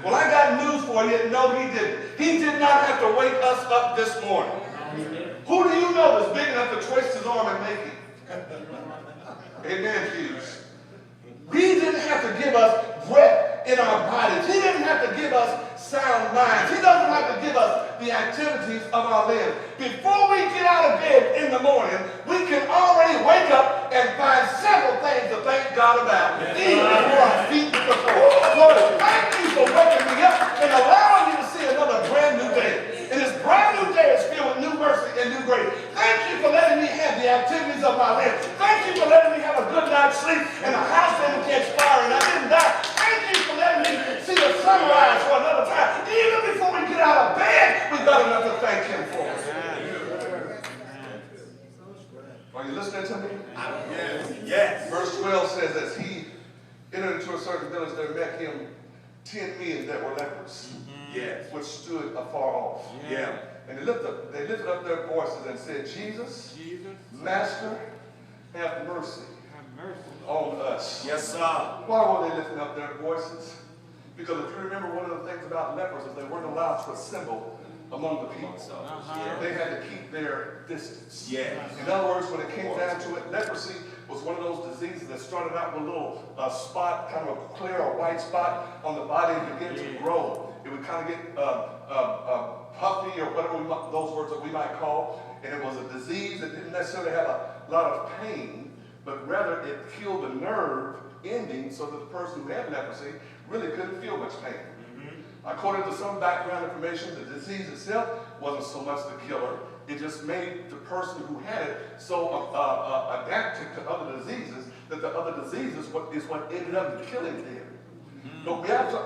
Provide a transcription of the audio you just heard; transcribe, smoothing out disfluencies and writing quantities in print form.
Well, I got news for you. No, he didn't. He did not have to wake us up this morning. Who do you know that's big enough to twist his arm and make it? Amen, Hughes. He didn't have to give us breath in our bodies. He didn't have to give us sound minds. He doesn't have to give us the activities of our limbs. Before we get out of bed in the morning, we can already wake up and find several things to thank God about, even before our feet hit the floor. Lord, thank you for waking me up and allowing you to see another brand new day. And this brand new day is filled with new mercy and new grace. Thank you for letting me have the activities of my limbs. Thank you for letting me have a good night's sleep and a house didn't catch fire and I didn't die. Thank you for letting me see the sunrise for another time. Even before we get out of bed, we've got enough to thank him for. Are you listening to me? Yes. Yes. Verse 12 says, as he entered into a certain village, there met him 10 men that were lepers, Yes. which stood afar off. Yeah. And they lifted up their voices and said, Jesus, Master, have mercy on us. Yes, sir. Why were they lifting up their voices? Because if you remember, one of the things about lepers is they weren't allowed to assemble among the people. They had to keep their distance. Yes. In other words, when it came down to it, leprosy was one of those diseases that started out with a little spot, kind of a clear or white spot on the body and began to grow. It would kind of get puffy or whatever those words that we might call. And it was a disease that didn't necessarily have a lot of pain, but rather it killed the nerve ending so that the person who had leprosy really couldn't feel much pain. According to some background information, the disease itself wasn't so much the killer. It just made the person who had it so adapted to other diseases that the other diseases is what ended up killing them. But we have to